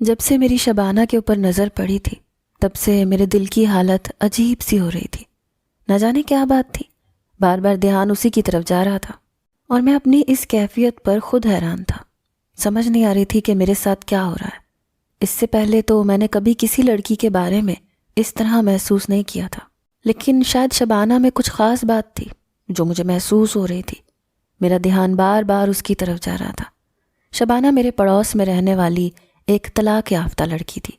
جب سے میری شبانہ کے اوپر نظر پڑی تھی تب سے میرے دل کی حالت عجیب سی ہو رہی تھی۔ نہ جانے کیا بات تھی، بار بار دھیان اسی کی طرف جا رہا تھا اور میں اپنی اس کیفیت پر خود حیران تھا۔ سمجھ نہیں آ رہی تھی کہ میرے ساتھ کیا ہو رہا ہے۔ اس سے پہلے تو میں نے کبھی کسی لڑکی کے بارے میں اس طرح محسوس نہیں کیا تھا، لیکن شاید شبانہ میں کچھ خاص بات تھی جو مجھے محسوس ہو رہی تھی۔ میرا دھیان بار بار اس کی طرف جا رہا تھا۔ شبانہ میرے پڑوس میں رہنے والی ایک طلاق یافتہ لڑکی تھی۔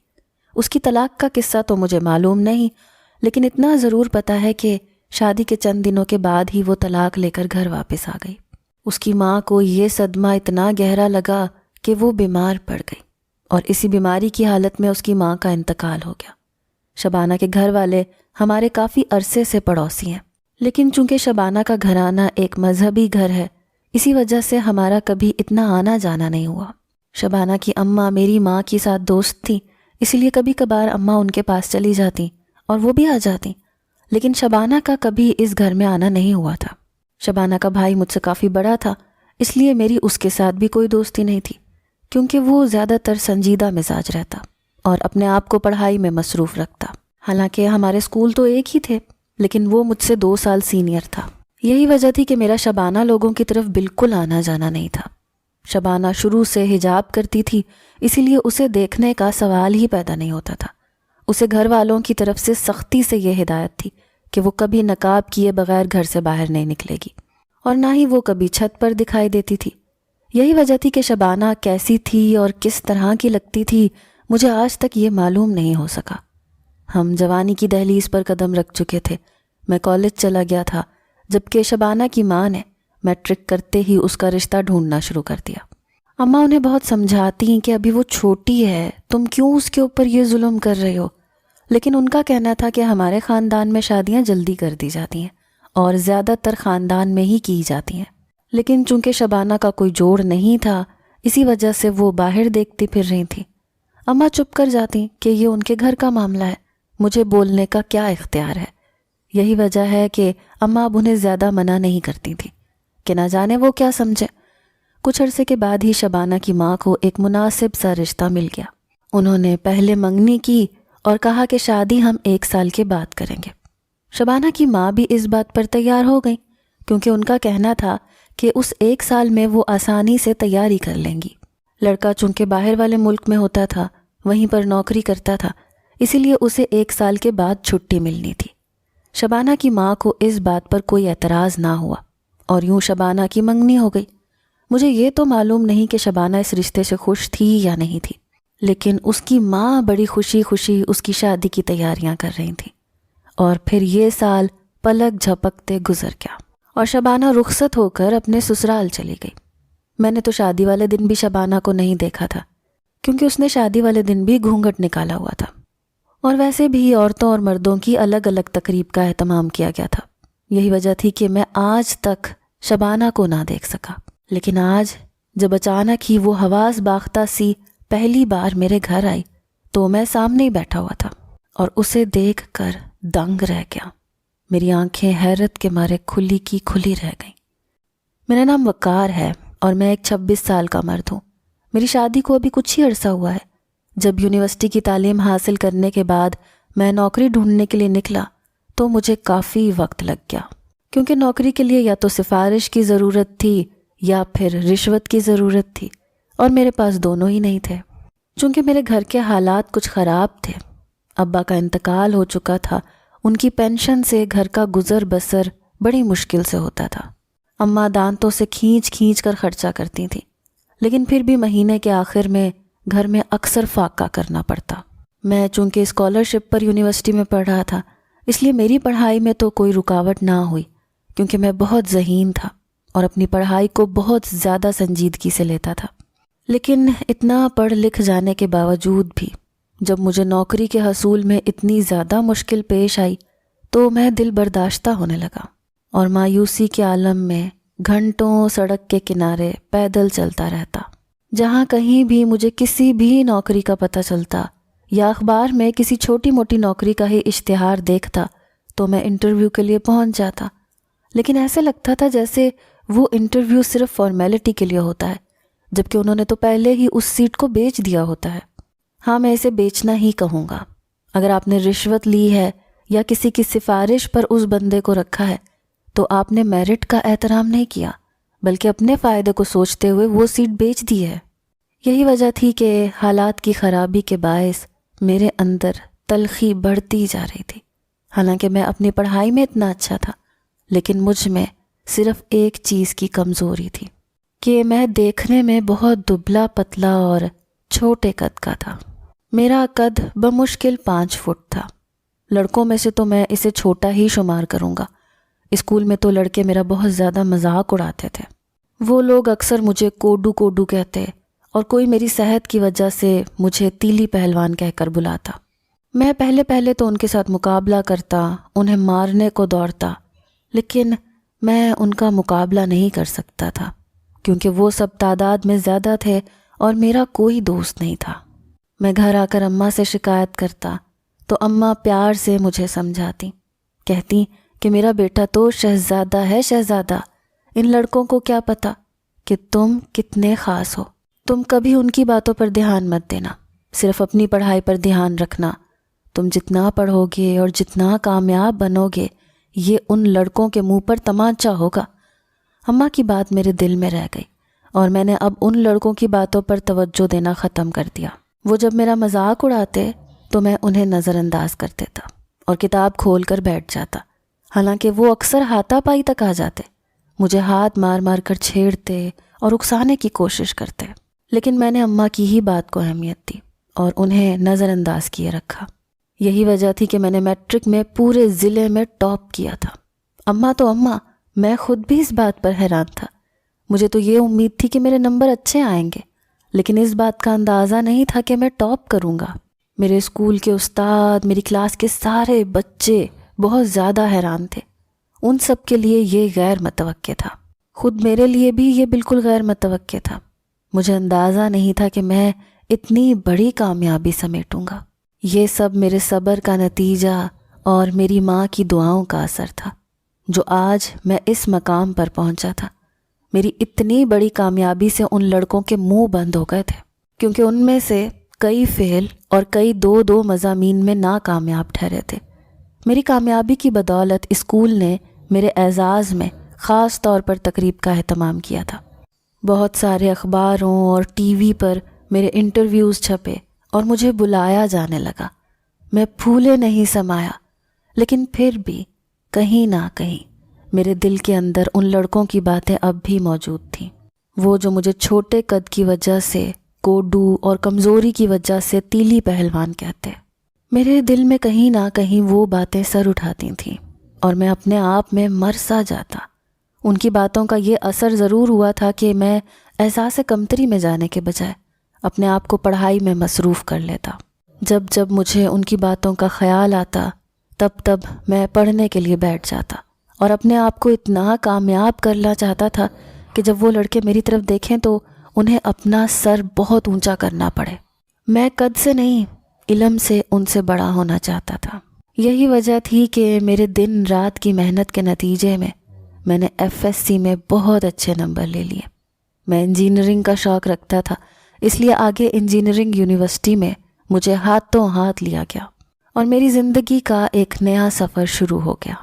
اس کی طلاق کا قصہ تو مجھے معلوم نہیں، لیکن اتنا ضرور پتا ہے کہ شادی کے چند دنوں کے بعد ہی وہ طلاق لے کر گھر واپس آ گئی۔ اس کی ماں کو یہ صدمہ اتنا گہرا لگا کہ وہ بیمار پڑ گئی اور اسی بیماری کی حالت میں اس کی ماں کا انتقال ہو گیا۔ شبانہ کے گھر والے ہمارے کافی عرصے سے پڑوسی ہیں، لیکن چونکہ شبانہ کا گھرانہ ایک مذہبی گھر ہے، اسی وجہ سے ہمارا کبھی اتنا آنا جانا نہیں ہوا۔ شبانہ کی اماں میری ماں کی ساتھ دوست تھیں، اس لیے کبھی کبھار اماں ان کے پاس چلی جاتی اور وہ بھی آ جاتی، لیکن شبانہ کا کبھی اس گھر میں آنا نہیں ہوا تھا۔ شبانہ کا بھائی مجھ سے کافی بڑا تھا، اس لیے میری اس کے ساتھ بھی کوئی دوستی نہیں تھی، کیونکہ وہ زیادہ تر سنجیدہ مزاج رہتا اور اپنے آپ کو پڑھائی میں مصروف رکھتا۔ حالانکہ ہمارے اسکول تو ایک ہی تھے، لیکن وہ مجھ سے 2 سال سینئر تھا۔ یہی وجہ تھی کہ میرا شبانہ لوگوں کی طرف بالکل آنا جانا نہیں تھا۔ شبانہ شروع سے حجاب کرتی تھی، اسی لیے اسے دیکھنے کا سوال ہی پیدا نہیں ہوتا تھا۔ اسے گھر والوں کی طرف سے سختی سے یہ ہدایت تھی کہ وہ کبھی نقاب کیے بغیر گھر سے باہر نہیں نکلے گی، اور نہ ہی وہ کبھی چھت پر دکھائی دیتی تھی۔ یہی وجہ تھی کہ شبانہ کیسی تھی اور کس طرح کی لگتی تھی مجھے آج تک یہ معلوم نہیں ہو سکا۔ ہم جوانی کی دہلیز پر قدم رکھ چکے تھے۔ میں کالج چلا گیا تھا، جبکہ شبانہ کی ماں نے میٹرک کرتے ہی اس کا رشتہ ڈھونڈنا شروع کر دیا۔ اماں انہیں بہت سمجھاتی کہ ابھی وہ چھوٹی ہے، تم کیوں اس کے اوپر یہ ظلم کر رہے ہو، لیکن ان کا کہنا تھا کہ ہمارے خاندان میں شادیاں جلدی کر دی جاتی ہیں اور زیادہ تر خاندان میں ہی کی جاتی ہیں، لیکن چونکہ شبانہ کا کوئی جوڑ نہیں تھا، اسی وجہ سے وہ باہر دیکھتی پھر رہی تھی۔ اماں چپ کر جاتی کہ یہ ان کے گھر کا معاملہ ہے، مجھے بولنے کا کیا اختیار ہے۔ یہی وجہ ہے کہ اماں اب انہیں زیادہ منع نہیں کرتی تھی کہ نہ جانے وہ کیا سمجھے۔ کچھ عرصے کے بعد ہی شبانہ کی ماں کو ایک مناسب سا رشتہ مل گیا۔ انہوں نے پہلے منگنی کی اور کہا کہ شادی ہم 1 سال کے بعد کریں گے۔ شبانہ کی ماں بھی اس بات پر تیار ہو گئی، کیونکہ ان کا کہنا تھا کہ اس 1 سال میں وہ آسانی سے تیاری کر لیں گی۔ لڑکا چونکہ باہر والے ملک میں ہوتا تھا، وہیں پر نوکری کرتا تھا، اسی لیے اسے 1 سال کے بعد چھٹی ملنی تھی۔ شبانہ کی ماں کو اس بات پر کوئی اعتراض نہ ہوا اور یوں شبانہ کی منگنی ہو گئی۔ مجھے یہ تو معلوم نہیں کہ شبانہ اس رشتے سے خوش تھی یا نہیں تھی، لیکن اس کی ماں بڑی خوشی خوشی اس کی شادی کی تیاریاں کر رہی تھیں۔ اور پھر یہ سال پلک جھپکتے گزر گیا اور شبانہ رخصت ہو کر اپنے سسرال چلی گئی۔ میں نے تو شادی والے دن بھی شبانہ کو نہیں دیکھا تھا، کیونکہ اس نے شادی والے دن بھی گھونگھٹ نکالا ہوا تھا، اور ویسے بھی عورتوں اور مردوں کی الگ الگ تقریب کا اہتمام کیا گیا تھا۔ یہی وجہ تھی کہ میں آج تک شبانہ کو نہ دیکھ سکا، لیکن آج جب اچانک ہی وہ حواس باختہ سی پہلی بار میرے گھر آئی تو میں سامنے ہی بیٹھا ہوا تھا اور اسے دیکھ کر دنگ رہ گیا۔ میری آنکھیں حیرت کے مارے کھلی کی کھلی رہ گئیں۔ میرا نام وقار ہے اور میں ایک 26 سال کا مرد ہوں۔ میری شادی کو ابھی کچھ ہی عرصہ ہوا ہے۔ جب یونیورسٹی کی تعلیم حاصل کرنے کے بعد میں نوکری ڈھونڈنے کے لیے نکلا تو مجھے کافی وقت لگ گیا، کیونکہ نوکری کے لیے یا تو سفارش کی ضرورت تھی یا پھر رشوت کی ضرورت تھی، اور میرے پاس دونوں ہی نہیں تھے۔ چونکہ میرے گھر کے حالات کچھ خراب تھے، ابا کا انتقال ہو چکا تھا، ان کی پینشن سے گھر کا گزر بسر بڑی مشکل سے ہوتا تھا۔ اماں دانتوں سے کھینچ کھینچ کر خرچہ کرتی تھیں، لیکن پھر بھی مہینے کے آخر میں گھر میں اکثر فاقہ کرنا پڑتا۔ میں چونکہ اسکالرشپ پر یونیورسٹی میں پڑھ رہا تھا، اس لیے میری پڑھائی میں تو کوئی رکاوٹ نہ ہوئی، کیونکہ میں بہت ذہین تھا اور اپنی پڑھائی کو بہت زیادہ سنجیدگی سے لیتا تھا۔ لیکن اتنا پڑھ لکھ جانے کے باوجود بھی جب مجھے نوکری کے حصول میں اتنی زیادہ مشکل پیش آئی تو میں دل برداشتہ ہونے لگا اور مایوسی کے عالم میں گھنٹوں سڑک کے کنارے پیدل چلتا رہتا۔ جہاں کہیں بھی مجھے کسی بھی نوکری کا پتہ چلتا یا اخبار میں کسی چھوٹی موٹی نوکری کا ہی اشتہار دیکھتا تو میں انٹرویو کے لیے پہنچ جاتا، لیکن ایسے لگتا تھا جیسے وہ انٹرویو صرف فارمیلٹی کے لیے ہوتا ہے، جبکہ انہوں نے تو پہلے ہی اس سیٹ کو بیچ دیا ہوتا ہے۔ ہاں، میں اسے بیچنا ہی کہوں گا۔ اگر آپ نے رشوت لی ہے یا کسی کی سفارش پر اس بندے کو رکھا ہے تو آپ نے میرٹ کا احترام نہیں کیا، بلکہ اپنے فائدے کو سوچتے ہوئے وہ سیٹ بیچ دی ہے۔ یہی وجہ تھی کہ حالات کی خرابی کے باعث میرے اندر تلخی بڑھتی جا رہی تھی۔ حالانکہ میں اپنی پڑھائی میں اتنا اچھا تھا، لیکن مجھ میں صرف ایک چیز کی کمزوری تھی کہ میں دیکھنے میں بہت دبلا پتلا اور چھوٹے قد کا تھا۔ میرا قد بمشکل 5 فٹ تھا۔ لڑکوں میں سے تو میں اسے چھوٹا ہی شمار کروں گا۔ اسکول میں تو لڑکے میرا بہت زیادہ مذاق اڑاتے تھے۔ وہ لوگ اکثر مجھے کوڈو کوڈو کہتے اور کوئی میری صحت کی وجہ سے مجھے تیلی پہلوان کہہ کر بلاتا۔ میں پہلے تو ان کے ساتھ مقابلہ کرتا، انہیں مارنے کو دوڑتا، لیکن میں ان کا مقابلہ نہیں کر سکتا تھا کیونکہ وہ سب تعداد میں زیادہ تھے اور میرا کوئی دوست نہیں تھا۔ میں گھر آ کر اماں سے شکایت کرتا تو اماں پیار سے مجھے سمجھاتی، کہتی کہ میرا بیٹا تو شہزادہ ہے، شہزادہ۔ ان لڑکوں کو کیا پتا کہ تم کتنے خاص ہو۔ تم کبھی ان کی باتوں پر دھیان مت دینا، صرف اپنی پڑھائی پر دھیان رکھنا۔ تم جتنا پڑھو گے اور جتنا کامیاب بنو گے، یہ ان لڑکوں کے منہ پر تمانچہ ہوگا۔ اماں کی بات میرے دل میں رہ گئی اور میں نے اب ان لڑکوں کی باتوں پر توجہ دینا ختم کر دیا۔ وہ جب میرا مذاق اڑاتے تو میں انہیں نظر انداز کر دیتا اور کتاب کھول کر بیٹھ جاتا، حالانکہ وہ اکثر ہاتھا پائی تک آ جاتے، مجھے ہاتھ مار مار کر چھیڑتے اور اکسانے کی کوشش کرتے، لیکن میں نے اماں کی ہی بات کو اہمیت دی اور انہیں نظر انداز کیے رکھا۔ یہی وجہ تھی کہ میں نے میٹرک میں پورے ضلع میں ٹاپ کیا تھا۔ اماں تو اماں، میں خود بھی اس بات پر حیران تھا۔ مجھے تو یہ امید تھی کہ میرے نمبر اچھے آئیں گے، لیکن اس بات کا اندازہ نہیں تھا کہ میں ٹاپ کروں گا۔ میرے اسکول کے استاد، میری کلاس کے سارے بچے بہت زیادہ حیران تھے۔ ان سب کے لیے یہ غیر متوقع تھا، خود میرے لیے بھی یہ بالکل غیر متوقع تھا۔ مجھے اندازہ نہیں تھا کہ میں اتنی بڑی کامیابی سمیٹوں گا۔ یہ سب میرے صبر کا نتیجہ اور میری ماں کی دعاؤں کا اثر تھا، جو آج میں اس مقام پر پہنچا تھا۔ میری اتنی بڑی کامیابی سے ان لڑکوں کے منہ بند ہو گئے تھے، کیونکہ ان میں سے کئی فیل اور کئی دو مضامین میں ناکامیاب ٹھہرے تھے۔ میری کامیابی کی بدولت اسکول نے میرے اعزاز میں خاص طور پر تقریب کا اہتمام کیا تھا۔ بہت سارے اخباروں اور ٹی وی پر میرے انٹرویوز چھپے اور مجھے بلایا جانے لگا۔ میں پھولے نہیں سمایا، لیکن پھر بھی کہیں نہ کہیں میرے دل کے اندر ان لڑکوں کی باتیں اب بھی موجود تھیں، وہ جو مجھے چھوٹے قد کی وجہ سے، کوڈو اور کمزوری کی وجہ سے تیلی پہلوان کہتے۔ میرے دل میں کہیں نہ کہیں وہ باتیں سر اٹھاتی تھیں اور میں اپنے آپ میں مر سا جاتا۔ ان کی باتوں کا یہ اثر ضرور ہوا تھا کہ میں احساس کمتری میں جانے کے بجائے اپنے آپ کو پڑھائی میں مصروف کر لیتا۔ جب مجھے ان کی باتوں کا خیال آتا تب میں پڑھنے کے لیے بیٹھ جاتا اور اپنے آپ کو اتنا کامیاب کرنا چاہتا تھا کہ جب وہ لڑکے میری طرف دیکھیں تو انہیں اپنا سر بہت اونچا کرنا پڑے۔ میں قد سے نہیں، علم سے ان سے بڑا ہونا چاہتا تھا۔ یہی وجہ تھی کہ میرے دن رات کی محنت کے نتیجے میں نے FSC میں بہت اچھے نمبر لے لیے۔ میں انجینئرنگ کا شوق رکھتا تھا، اس لیے آگے انجینئرنگ یونیورسٹی میں مجھے ہاتھوں ہاتھ لیا گیا اور میری زندگی کا ایک نیا سفر شروع ہو گیا۔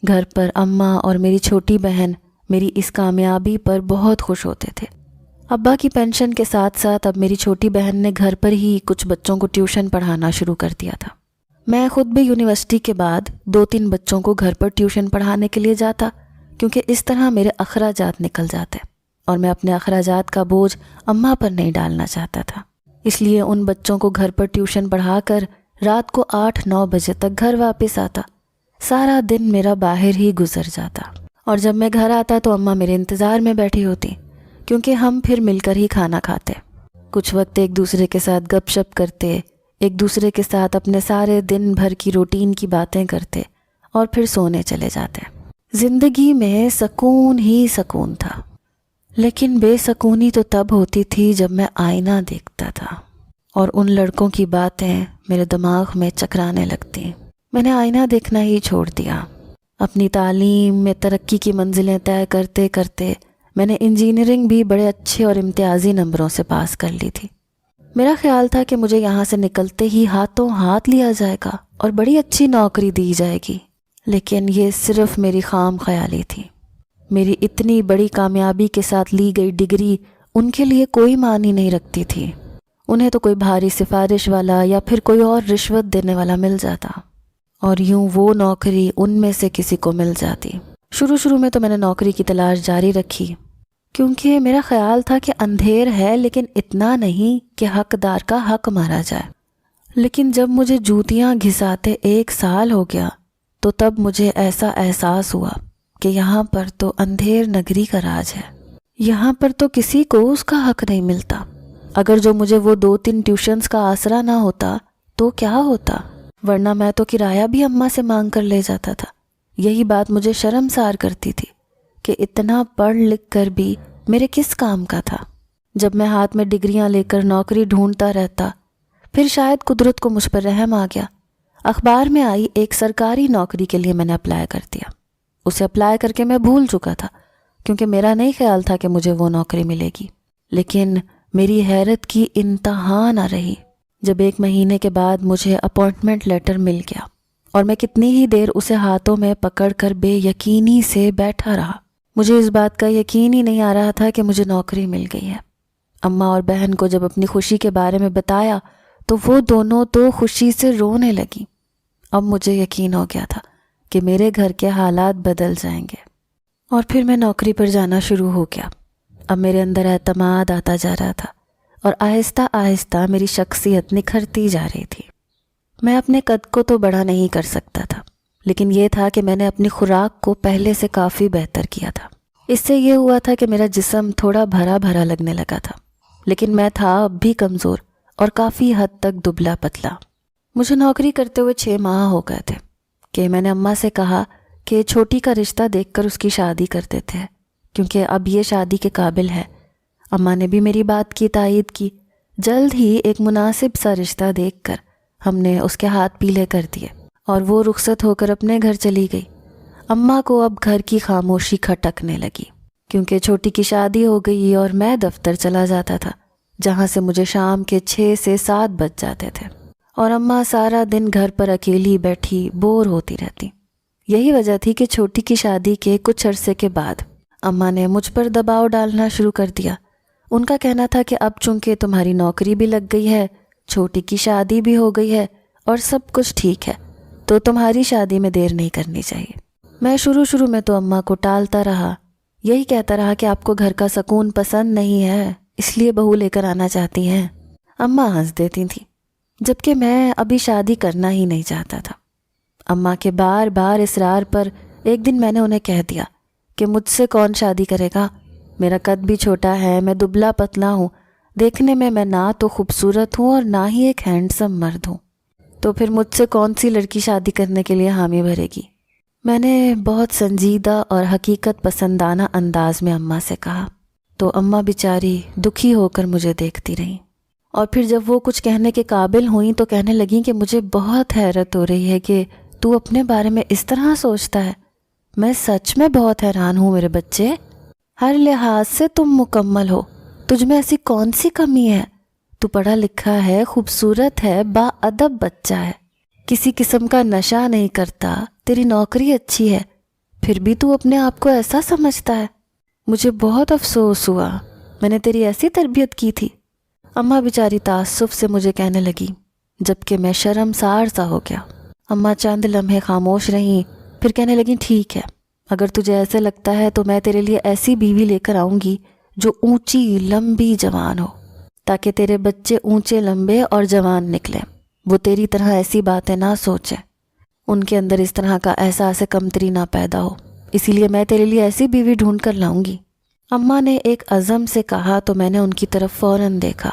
گھر پر اماں اور میری چھوٹی بہن میری اس کامیابی پر بہت خوش ہوتے تھے۔ ابا کی پینشن کے ساتھ ساتھ اب میری چھوٹی بہن نے گھر پر ہی کچھ بچوں کو ٹیوشن پڑھانا شروع کر دیا تھا۔ میں خود بھی یونیورسٹی کے بعد 2-3 بچوں کو گھر پر ٹیوشن پڑھانے کے لیے جاتا، کیونکہ اس طرح میرے اخراجات نکل جاتے اور میں اپنے اخراجات کا بوجھ اماں پر نہیں ڈالنا چاہتا تھا۔ اس لیے ان بچوں کو گھر پر ٹیوشن پڑھا کر رات کو 8-9 بجے تک گھر واپس آتا۔ سارا دن میرا باہر ہی گزر جاتا اور جب میں گھر آتا تو اماں میرے انتظار میں بیٹھی ہوتی، کیونکہ ہم پھر مل کر ہی کھانا کھاتے، کچھ وقت ایک دوسرے کے ساتھ گپ شپ کرتے، ایک دوسرے کے ساتھ اپنے سارے دن بھر کی روٹین کی باتیں کرتے اور پھر سونے چلے جاتے۔ زندگی میں سکون ہی سکون تھا، لیکن بے سکونی تو تب ہوتی تھی جب میں آئینہ دیکھتا تھا اور ان لڑکوں کی باتیں میرے دماغ میں چکرانے لگتی۔ میں نے آئینہ دیکھنا ہی چھوڑ دیا۔ اپنی تعلیم میں ترقی کی منزلیں طے کرتے کرتے میں نے انجینئرنگ بھی بڑے اچھے اور امتیازی نمبروں سے پاس کر لی تھی۔ میرا خیال تھا کہ مجھے یہاں سے نکلتے ہی ہاتھوں ہاتھ لیا جائے گا اور بڑی اچھی نوکری دی جائے گی، لیکن یہ صرف میری خام خیالی تھی۔ میری اتنی بڑی کامیابی کے ساتھ لی گئی ڈگری ان کے لیے کوئی معنی نہیں رکھتی تھی۔ انہیں تو کوئی بھاری سفارش والا یا پھر کوئی اور رشوت دینے والا مل جاتا، اور یوں وہ نوکری ان میں سے کسی کو مل جاتی۔ شروع میں تو میں نے نوکری کی تلاش جاری رکھی، کیونکہ میرا خیال تھا کہ اندھیر ہے لیکن اتنا نہیں کہ حقدار کا حق مارا جائے۔ لیکن جب مجھے جوتیاں گھساتے 1 سال ہو گیا تو تب مجھے ایسا احساس ہوا کہ یہاں پر تو اندھیر نگری کا راج ہے، یہاں پر تو کسی کو اس کا حق نہیں ملتا۔ اگر جو مجھے وہ 2-3 ٹیوشنز کا آسرا نہ ہوتا تو کیا ہوتا، ورنہ میں تو کرایہ بھی اماں سے مانگ کر لے جاتا تھا۔ یہی بات مجھے شرمسار کرتی تھی کہ اتنا پڑھ لکھ کر بھی میرے کس کام کا تھا۔ جب میں ہاتھ میں ڈگریاں لے کر نوکری ڈھونڈتا رہتا، پھر شاید قدرت کو مجھ پر رحم آ گیا۔ اخبار میں آئی ایک سرکاری نوکری کے لیے میں نے اپلائی کر دیا۔ اسے اپلائی کر کے میں بھول چکا تھا، کیونکہ میرا نہیں خیال تھا کہ مجھے وہ نوکری ملے گی۔ لیکن میری حیرت کی انتہا نہ رہی جب 1 مہینے کے بعد مجھے اپوائنٹمنٹ لیٹر مل گیا، اور میں کتنی ہی دیر اسے ہاتھوں میں پکڑ کر بے یقینی سے بیٹھا رہا۔ مجھے اس بات کا یقین ہی نہیں آ رہا تھا کہ مجھے نوکری مل گئی ہے۔ اماں اور بہن کو جب اپنی خوشی کے بارے میں بتایا تو وہ دونوں تو خوشی سے رونے لگیں۔ اب مجھے یقین ہو گیا تھا کہ میرے گھر کے حالات بدل جائیں گے، اور پھر میں نوکری پر جانا شروع ہو گیا۔ اب میرے اندر اعتماد آتا جا رہا تھا، اور آہستہ آہستہ میری شخصیت نکھرتی جا رہی تھی۔ میں اپنے قد کو تو بڑا نہیں کر سکتا تھا، لیکن یہ تھا کہ میں نے اپنی خوراک کو پہلے سے کافی بہتر کیا تھا۔ اس سے یہ ہوا تھا کہ میرا جسم تھوڑا بھرا بھرا لگنے لگا تھا، لیکن میں تھا اب بھی کمزور اور کافی حد تک دبلا پتلا۔ مجھے نوکری کرتے ہوئے 6 ماہ ہو گئے تھے کہ میں نے اماں سے کہا کہ چھوٹی کا رشتہ دیکھ کر اس کی شادی کر دیتے ہیں، کیونکہ اب یہ شادی کے قابل ہے۔ اماں نے بھی میری بات کی تائید کی۔ جلد ہی ایک مناسب سا رشتہ دیکھ کر ہم نے اس کے ہاتھ پیلے کر دیے، اور وہ رخصت ہو کر اپنے گھر چلی گئی۔ اماں کو اب گھر کی خاموشی کھٹکنے لگی، کیونکہ چھوٹی کی شادی ہو گئی اور میں دفتر چلا جاتا تھا، جہاں سے مجھے شام کے 6 سے 7 بج جاتے تھے، اور اماں سارا دن گھر پر اکیلی بیٹھی بور ہوتی رہتی۔ یہی وجہ تھی کہ چھوٹی کی شادی کے کچھ عرصے کے بعد اماں نے مجھ پر دباؤ ڈالنا شروع کر دیا۔ ان کا کہنا تھا کہ اب چونکہ تمہاری نوکری بھی لگ گئی ہے، چھوٹی کی شادی بھی ہو گئی ہے اور سب کچھ ٹھیک ہے، تو تمہاری شادی میں دیر نہیں کرنی چاہیے۔ میں شروع میں تو اماں کو ٹالتا رہا، یہی کہتا رہا کہ آپ کو گھر کا سکون پسند نہیں ہے، اس لیے بہو لے کر آنا چاہتی ہیں۔ اماں ہنس دیتی تھیں، جبکہ میں ابھی شادی کرنا ہی نہیں چاہتا تھا۔ اماں کے بار بار اصرار پر ایک دن میں نے انہیں کہہ دیا کہ مجھ سے کون شادی کرے گا، میرا قد بھی چھوٹا ہے، میں دبلا پتلا ہوں، دیکھنے میں نہ تو خوبصورت ہوں اور نہ ہی ایک ہینڈسم مرد ہوں، تو پھر مجھ سے کون سی لڑکی شادی کرنے کے لیے حامی بھرے گی۔ میں نے بہت سنجیدہ اور حقیقت پسندانہ انداز میں اماں سے کہا، تو اماں بیچاری دکھی ہو کر مجھے دیکھتی رہیں، اور پھر جب وہ کچھ کہنے کے قابل ہوئیں تو کہنے لگیں کہ مجھے بہت حیرت ہو رہی ہے کہ تو اپنے بارے میں اس طرح سوچتا ہے۔ میں سچ میں بہت حیران ہوں میرے بچے، ہر لحاظ سے تم مکمل ہو، تجھ میں ایسی کون سی کمی ہے؟ تو پڑھا لکھا ہے، خوبصورت ہے، با ادب بچہ ہے، کسی قسم کا نشہ نہیں کرتا، تیری نوکری اچھی ہے، پھر بھی تو اپنے آپ کو ایسا سمجھتا ہے۔ مجھے بہت افسوس ہوا، میں نے تیری ایسی تربیت کی تھی۔ اماں بیچاری تعصب سے مجھے کہنے لگی، جبکہ میں شرمسار سا ہو گیا۔ اماں چند لمحے خاموش رہیں، پھر کہنے لگیں، ٹھیک ہے، اگر تجھے ایسے لگتا ہے تو میں تیرے لیے ایسی بیوی لے کر آؤں گی جو اونچی لمبی جوان ہو، تاکہ تیرے بچے اونچے لمبے اور جوان نکلیں، وہ تیری طرح ایسی باتیں نہ سوچیں، ان کے اندر اس طرح کا احساس کمتری نہ پیدا ہو، اسی لیے میں تیرے لیے ایسی بیوی ڈھونڈ کر لاؤں گی۔ اماں نے ایک عزم سے کہا تو میں نے ان کی طرف فوراً دیکھا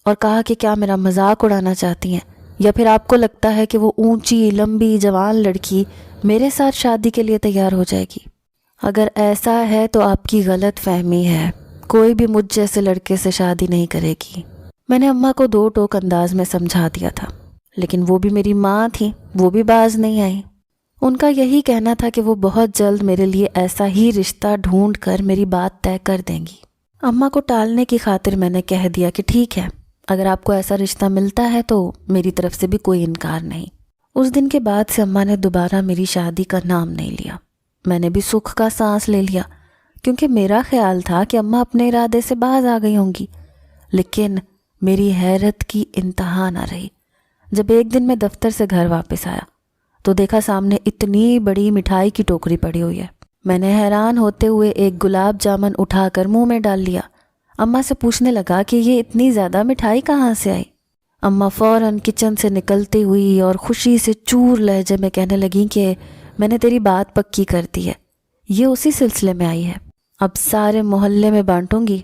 اور کہا کہ کیا میرا مذاق اڑانا چاہتی ہیں، یا پھر آپ کو لگتا ہے کہ وہ اونچی لمبی جوان لڑکی میرے ساتھ شادی کے لیے تیار ہو جائے گی؟ اگر ایسا ہے تو آپ کی غلط فہمی ہے، کوئی بھی مجھ جیسے لڑکے سے شادی نہیں کرے گی۔ میں نے اماں کو 2 ٹوک انداز میں سمجھا دیا تھا، لیکن وہ بھی میری ماں تھی، وہ بھی باز نہیں آئی۔ ان کا یہی کہنا تھا کہ وہ بہت جلد میرے لیے ایسا ہی رشتہ ڈھونڈ کر میری بات طے کر دیں گی۔ اماں کو ٹالنے کی خاطر میں نے کہہ دیا کہ ٹھیک ہے، اگر آپ کو ایسا رشتہ ملتا ہے تو میری طرف سے بھی کوئی انکار نہیں۔ اس دن کے بعد سے اماں نے دوبارہ میری شادی کا نام نہیں لیا۔ میں نے بھی سکھ کا سانس لے لیا، کیونکہ میرا خیال تھا کہ اماں اپنے ارادے سے باز آ گئی ہوں گی۔ لیکن میری حیرت کی انتہا نہ رہی جب ایک دن میں دفتر سے گھر واپس آیا تو دیکھا سامنے اتنی بڑی مٹھائی کی ٹوکری پڑی ہوئی ہے۔ میں نے حیران ہوتے ہوئے ایک گلاب جامن اٹھا کر منہ میں ڈال لیا۔ اماں سے پوچھنے لگا کہ یہ اتنی زیادہ مٹھائی کہاں سے آئی؟ اماں فوراً کچن سے نکلتی ہوئی اور خوشی سے چور لہجے میں کہنے لگیں کہ میں نے تیری بات پکی کر دی ہے، یہ اسی سلسلے میں آئی ہے، اب سارے محلے میں بانٹوں گی۔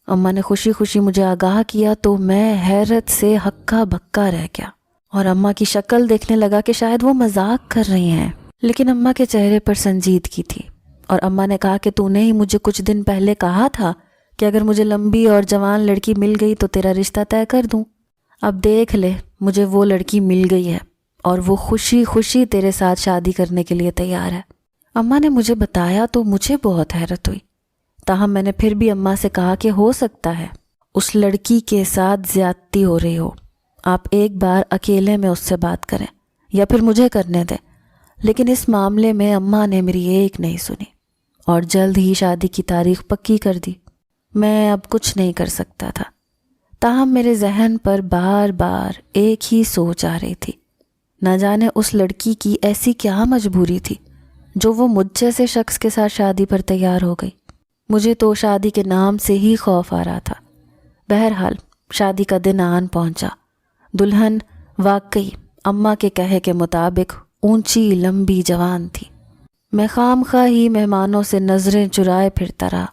اماں نے خوشی خوشی مجھے آگاہ کیا تو میں حیرت سے ہکا بکا رہ گیا اور اماں کی شکل دیکھنے لگا کہ شاید وہ مذاق کر رہی ہیں، لیکن اماں کے چہرے پر سنجیدگی تھی۔ اور اماں نے کہا کہ تو نے ہی مجھے کچھ دن پہلے کہا تھا کہ اگر مجھے لمبی اور جوان لڑکی مل گئی تو تیرا رشتہ طے کر دوں۔ اب دیکھ لے، مجھے وہ لڑکی مل گئی ہے اور وہ خوشی خوشی تیرے ساتھ شادی کرنے کے لیے تیار ہے۔ اماں نے مجھے بتایا تو مجھے بہت حیرت ہوئی، تاہم میں نے پھر بھی اماں سے کہا کہ ہو سکتا ہے اس لڑکی کے ساتھ زیادتی ہو رہی ہو، آپ ایک بار اکیلے میں اس سے بات کریں یا پھر مجھے کرنے دیں۔ لیکن اس معاملے میں اماں نے میری ایک نہیں سنی اور جلد ہی شادی کی تاریخ پکی کر دی۔ میں اب کچھ نہیں کر سکتا تھا، تاہم میرے ذہن پر بار بار ایک ہی سوچ آ رہی تھی، نہ جانے اس لڑکی کی ایسی کیا مجبوری تھی جو وہ مجھ جیسے شخص کے ساتھ شادی پر تیار ہو گئی۔ مجھے تو شادی کے نام سے ہی خوف آ رہا تھا۔ بہرحال شادی کا دن آن پہنچا۔ دلہن واقعی اماں کے کہے کے مطابق اونچی لمبی جوان تھی۔ میں خام خواہ ہی مہمانوں سے نظریں چرائے پھرتا رہا،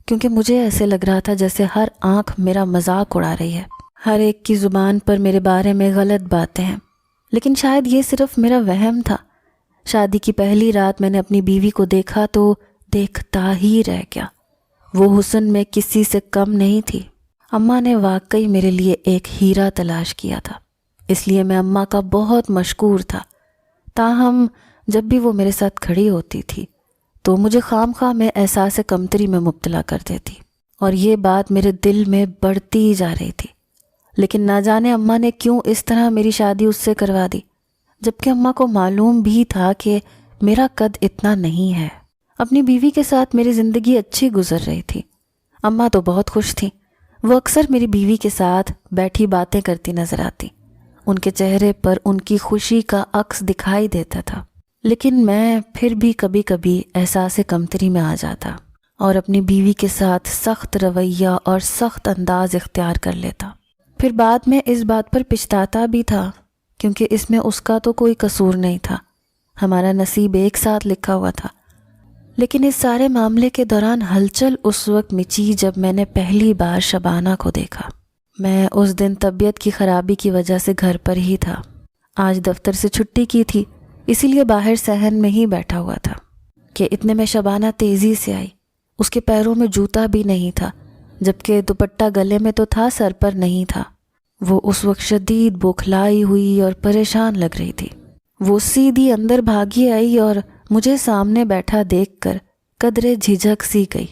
کیونکہ مجھے ایسے لگ رہا تھا جیسے ہر آنکھ میرا مذاق اڑا رہی ہے، ہر ایک کی زبان پر میرے بارے میں غلط باتیں ہیں۔ لیکن شاید یہ صرف میرا وہم تھا۔ شادی کی پہلی رات میں نے اپنی بیوی کو دیکھا تو دیکھتا ہی رہ گیا۔ وہ حسن میں کسی سے کم نہیں تھی۔ اماں نے واقعی میرے لیے ایک ہیرا تلاش کیا تھا، اس لیے میں اماں کا بہت مشکور تھا۔ تاہم جب بھی وہ میرے ساتھ کھڑی ہوتی تھی تو مجھے خام خواہ میں احساس کمتری میں مبتلا کر دیتی، اور یہ بات میرے دل میں بڑھتی جا رہی تھی۔ لیکن نہ جانے اماں نے کیوں اس طرح میری شادی اس سے کروا دی، جبکہ اماں کو معلوم بھی تھا کہ میرا قد اتنا نہیں ہے۔ اپنی بیوی کے ساتھ میری زندگی اچھی گزر رہی تھی۔ اماں تو بہت خوش تھیں، وہ اکثر میری بیوی کے ساتھ بیٹھی باتیں کرتی نظر آتی، ان کے چہرے پر ان کی خوشی کا عکس دکھائی دیتا تھا۔ لیکن میں پھر بھی کبھی کبھی احساس کمتری میں آ جاتا اور اپنی بیوی کے ساتھ سخت رویہ اور سخت انداز اختیار کر لیتا۔ پھر بعد میں اس بات پر پچھتاتا بھی تھا، کیونکہ اس میں اس کا تو کوئی قصور نہیں تھا، ہمارا نصیب ایک ساتھ لکھا ہوا تھا۔ لیکن اس سارے معاملے کے دوران ہلچل اس وقت مچی جب میں نے پہلی بار شبانہ کو دیکھا۔ میں اس دن طبیعت کی خرابی کی وجہ سے گھر پر ہی تھا۔ آج دفتر سے چھٹی کی تھی، اسی لیے باہر صحن میں ہی بیٹھا ہوا تھا کہ اتنے میں شبانہ تیزی سے آئی۔ اس کے پیروں میں جوتا بھی نہیں تھا، جبکہ دوپٹہ گلے میں تو تھا، سر پر نہیں تھا۔ وہ اس وقت شدید بوکھلائی ہوئی اور پریشان لگ رہی تھی۔ وہ سیدھی اندر بھاگی آئی اور مجھے سامنے بیٹھا دیکھ کر قدرے جھجک سی گئی،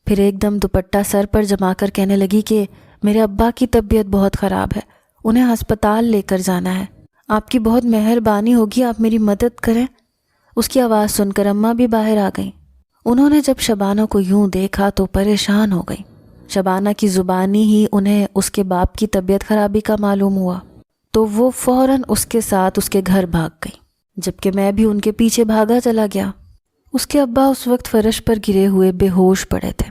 پھر ایک دم دوپٹہ سر پر جما کر کہنے لگی کہ میرے ابا کی طبیعت بہت خراب ہے، انہیں ہسپتال لے کر جانا ہے، آپ کی بہت مہربانی ہوگی، آپ میری مدد کریں۔ اس کی آواز سن کر اماں بھی باہر آ گئیں۔ انہوں نے جب شبانہ کو یوں دیکھا تو پریشان ہو گئیں۔ شبانہ کی زبانی ہی انہیں اس کے باپ کی طبیعت خرابی کا معلوم ہوا تو وہ فوراً اس کے ساتھ اس کے گھر بھاگ گئیں، جبکہ میں بھی ان کے پیچھے بھاگا چلا گیا۔ اس کے ابا اس وقت فرش پر گرے ہوئے بے ہوش پڑے تھے۔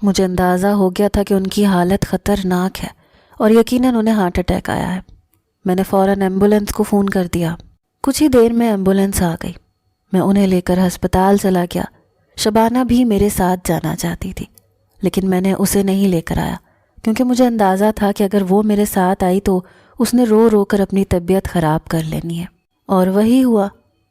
مجھے اندازہ ہو گیا تھا کہ ان کی حالت خطرناک ہے اور یقیناً انہیں ہارٹ اٹیک آیا ہے۔ میں نے فوراً ایمبولینس کو فون کر دیا۔ کچھ ہی دیر میں ایمبولینس آ گئی۔ میں انہیں لے کر ہسپتال چلا گیا۔ شبانہ بھی میرے ساتھ جانا چاہتی تھی، لیکن میں نے اسے نہیں لے کر آیا، کیونکہ مجھے اندازہ تھا کہ اگر وہ میرے ساتھ آئی تو اس نے رو رو کر اپنی طبیعت خراب کر لینی ہے، اور وہی ہوا۔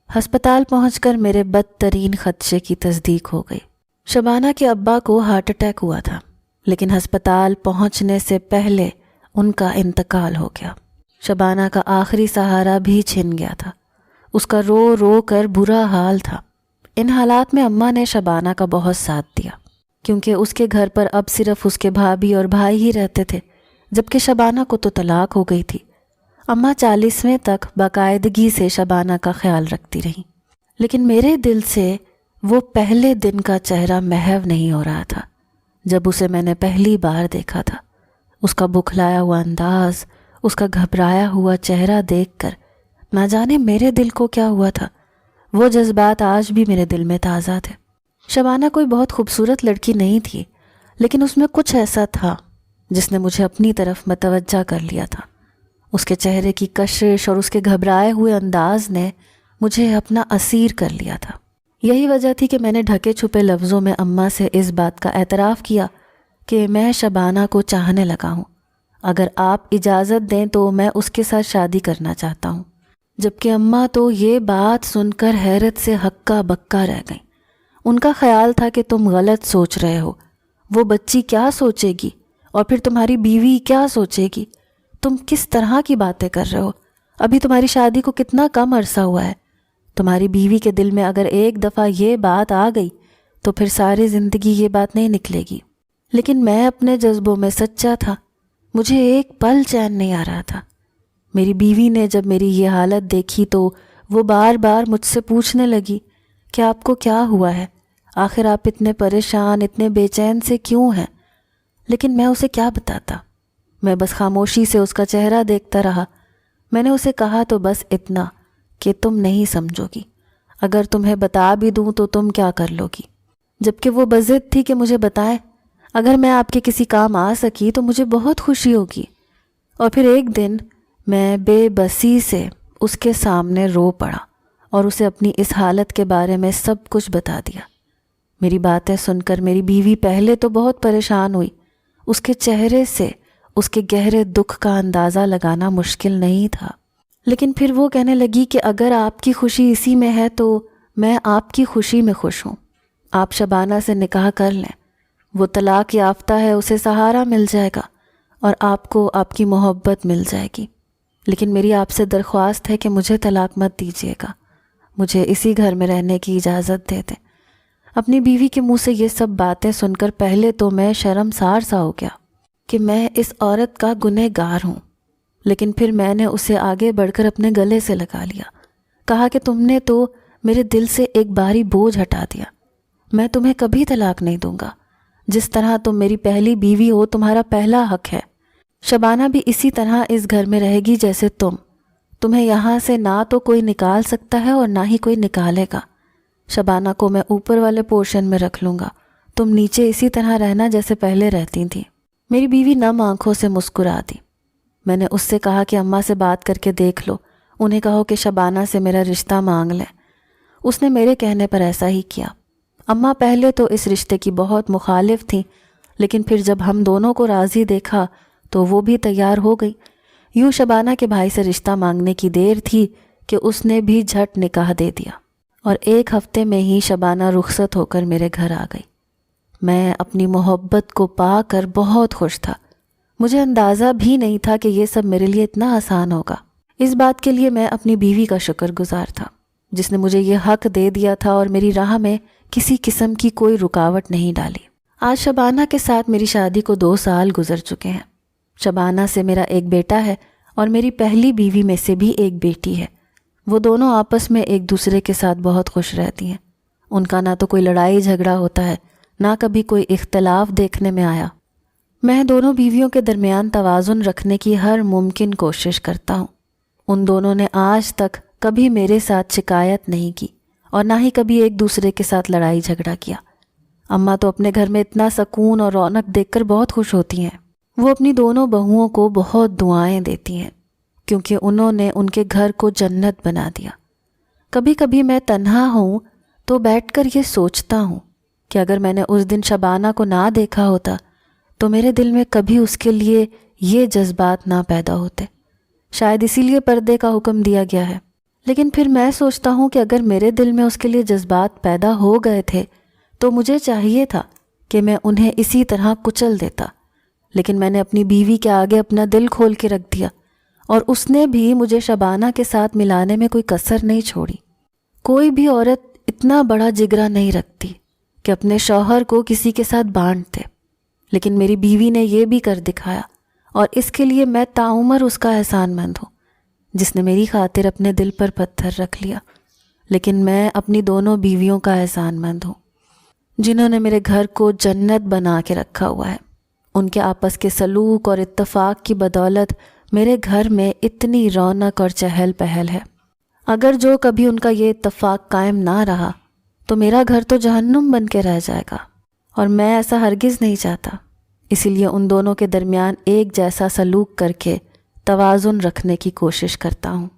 ہسپتال پہنچ کر میرے بدترین خدشے کی تصدیق ہو گئی۔ شبانہ کے ابا کو ہارٹ اٹیک ہوا تھا، لیکن ہسپتال پہنچنے سے پہلے ان کا انتقال ہو گیا۔ شبانہ کا آخری سہارا بھی چھن گیا تھا۔ اس کا رو رو کر برا حال تھا۔ ان حالات میں اماں نے شبانہ کا بہت ساتھ دیا، کیونکہ اس کے گھر پر اب صرف اس کے بھابھی اور بھائی ہی رہتے تھے، جبکہ شبانہ کو تو طلاق ہو گئی تھی۔ اماں 40ویں تک باقاعدگی سے شبانہ کا خیال رکھتی رہیں، لیکن میرے دل سے وہ پہلے دن کا چہرہ محو نہیں ہو رہا تھا جب اسے میں نے پہلی بار دیکھا تھا۔ اس کا بکھلایا ہوا انداز، اس کا گھبرایا ہوا چہرہ دیکھ کر نہ جانے میرے دل کو کیا ہوا تھا۔ وہ جذبات آج بھی میرے دل میں تازہ تھے۔ شبانہ کوئی بہت خوبصورت لڑکی نہیں تھی، لیکن اس میں کچھ ایسا تھا جس نے مجھے اپنی طرف متوجہ کر لیا تھا۔ اس کے چہرے کی کشش اور اس کے گھبرائے ہوئے انداز نے مجھے اپنا اسیر کر لیا تھا۔ یہی وجہ تھی کہ میں نے ڈھکے چھپے لفظوں میں اماں سے اس بات کا اعتراف کیا کہ میں شبانہ کو چاہنے لگا ہوں۔ اگر آپ اجازت دیں تو میں اس کے ساتھ شادی کرنا چاہتا ہوں۔ جبکہ اماں تو یہ بات سن کر حیرت سے ہکا بکا رہ گئیں۔ ان کا خیال تھا کہ تم غلط سوچ رہے ہو، وہ بچی کیا سوچے گی اور پھر تمہاری بیوی کیا سوچے گی؟ تم کس طرح کی باتیں کر رہے ہو؟ ابھی تمہاری شادی کو کتنا کم عرصہ ہوا ہے۔ تمہاری بیوی کے دل میں اگر ایک دفعہ یہ بات آ گئی تو پھر ساری زندگی یہ بات نہیں نکلے گی۔ لیکن میں اپنے جذبوں میں سچا تھا، مجھے ایک پل چین نہیں آ رہا تھا۔ میری بیوی نے جب میری یہ حالت دیکھی تو وہ بار بار مجھ سے پوچھنے لگی کہ آپ کو کیا ہوا ہے؟ آخر آپ اتنے پریشان، اتنے بے چین سے کیوں ہیں؟ لیکن میں اسے کیا بتاتا؟ میں بس خاموشی سے اس کا چہرہ دیکھتا رہا۔ میں نے اسے کہا تو بس اتنا کہ تم نہیں سمجھو گی، اگر تمہیں بتا بھی دوں تو تم کیا کر لو گی؟ جبکہ وہ بضد تھی کہ مجھے بتائے۔ اگر میں آپ کے کسی کام آ سکی تو مجھے بہت خوشی ہوگی۔ اور پھر ایک دن میں بے بسی سے اس کے سامنے رو پڑا اور اسے اپنی اس حالت کے بارے میں سب کچھ بتا دیا۔ میری باتیں سن کر میری بیوی پہلے تو بہت پریشان ہوئی۔ اس کے چہرے سے اس کے گہرے دکھ کا اندازہ لگانا مشکل نہیں تھا، لیکن پھر وہ کہنے لگی کہ اگر آپ کی خوشی اسی میں ہے تو میں آپ کی خوشی میں خوش ہوں۔ آپ شبانہ سے نکاح کر لیں، وہ طلاق یافتہ ہے، اسے سہارا مل جائے گا اور آپ کو آپ کی محبت مل جائے گی۔ لیکن میری آپ سے درخواست ہے کہ مجھے طلاق مت دیجیے گا، مجھے اسی گھر میں رہنے کی اجازت دے دیں۔ اپنی بیوی کے منہ سے یہ سب باتیں سن کر پہلے تو میں شرمسار سا ہو گیا کہ میں اس عورت کا گنہگار ہوں، لیکن پھر میں نے اسے آگے بڑھ کر اپنے گلے سے لگا لیا، کہا کہ تم نے تو میرے دل سے ایک بھاری بوجھ ہٹا دیا۔ میں تمہیں کبھی طلاق نہیں دوں گا۔ جس طرح تم میری پہلی بیوی ہو، تمہارا پہلا حق ہے۔ شبانہ بھی اسی طرح اس گھر میں رہے گی جیسے تمہیں یہاں سے نہ تو کوئی نکال سکتا ہے اور نہ ہی کوئی نکالے گا۔ شبانہ کو میں اوپر والے پورشن میں رکھ لوں گا، تم نیچے اسی طرح رہنا جیسے پہلے رہتی تھی۔ میری بیوی نم آنکھوں سے مسکرا دی۔ میں نے اس سے کہا کہ اماں سے بات کر کے دیکھ لو، انہیں کہو کہ شبانہ سے میرا رشتہ مانگ لیں۔ اس نے میرے کہنے پر ایسا ہی کیا۔ اماں پہلے تو اس رشتے کی بہت مخالف تھیں، لیکن پھر جب ہم دونوں کو راضی دیکھا تو وہ بھی تیار ہو گئی۔ یوں شبانہ کے بھائی سے رشتہ مانگنے کی دیر تھی کہ اس نے بھی جھٹ نکاح دے دیا، اور 1 ہفتے میں ہی شبانہ رخصت ہو کر میرے گھر آ گئی۔ میں اپنی محبت کو پا کر بہت خوش تھا۔ مجھے اندازہ بھی نہیں تھا کہ یہ سب میرے لیے اتنا آسان ہوگا۔ اس بات کے لیے میں اپنی بیوی کا شکر گزار تھا جس نے مجھے یہ حق دے دیا تھا اور میری راہ میں کسی قسم کی کوئی رکاوٹ نہیں ڈالی۔ آج شبانہ کے ساتھ میری شادی کو 2 سال گزر چکے ہیں۔ شبانہ سے میرا ایک بیٹا ہے اور میری پہلی بیوی میں سے بھی ایک بیٹی ہے۔ وہ دونوں آپس میں ایک دوسرے کے ساتھ بہت خوش رہتی ہیں۔ ان کا نہ تو کوئی لڑائی جھگڑا ہوتا ہے، نہ کبھی کوئی اختلاف دیکھنے میں آیا۔ میں دونوں بیویوں کے درمیان توازن رکھنے کی ہر ممکن کوشش کرتا ہوں۔ ان دونوں نے آج تک کبھی میرے ساتھ شکایت نہیں کی اور نہ ہی کبھی ایک دوسرے کے ساتھ لڑائی جھگڑا کیا۔ اماں تو اپنے گھر میں اتنا سکون اور رونق دیکھ کر بہت خوش ہوتی ہیں۔ وہ اپنی دونوں بہوؤں کو بہت دعائیں دیتی ہیں کیونکہ انہوں نے ان کے گھر کو جنت بنا دیا۔ کبھی کبھی میں تنہا ہوں تو بیٹھ کر یہ سوچتا ہوں کہ اگر میں نے اس دن شبانہ کو نہ دیکھا ہوتا تو میرے دل میں کبھی اس کے لیے یہ جذبات نہ پیدا ہوتے۔ شاید اسی لیے پردے کا حکم دیا گیا ہے۔ لیکن پھر میں سوچتا ہوں کہ اگر میرے دل میں اس کے لیے جذبات پیدا ہو گئے تھے تو مجھے چاہیے تھا کہ میں انہیں اسی طرح کچل دیتا، لیکن میں نے اپنی بیوی کے آگے اپنا دل کھول کے رکھ دیا اور اس نے بھی مجھے شبانہ کے ساتھ ملانے میں کوئی کسر نہیں چھوڑی۔ کوئی بھی عورت اتنا بڑا جگرا نہیں رکھتی کہ اپنے شوہر کو کسی کے ساتھ بانٹ دے، لیکن میری بیوی نے یہ بھی کر دکھایا اور اس کے لیے میں تاعمر اس کا احسان مند ہوں، جس نے میری خاطر اپنے دل پر پتھر رکھ لیا۔ لیکن میں اپنی دونوں بیویوں کا احسان مند ہوں، جنہوں نے میرے گھر کو جنت بنا کے رکھا ہوا ہے۔ ان کے آپس کے سلوک اور اتفاق کی بدولت میرے گھر میں اتنی رونق اور چہل پہل ہے۔ اگر جو کبھی ان کا یہ اتفاق قائم نہ رہا تو میرا گھر تو جہنم بن کے رہ جائے گا، اور میں ایسا ہرگز نہیں چاہتا۔ اسی لیے ان دونوں کے درمیان ایک جیسا سلوک کر کے توازن رکھنے کی کوشش کرتا ہوں۔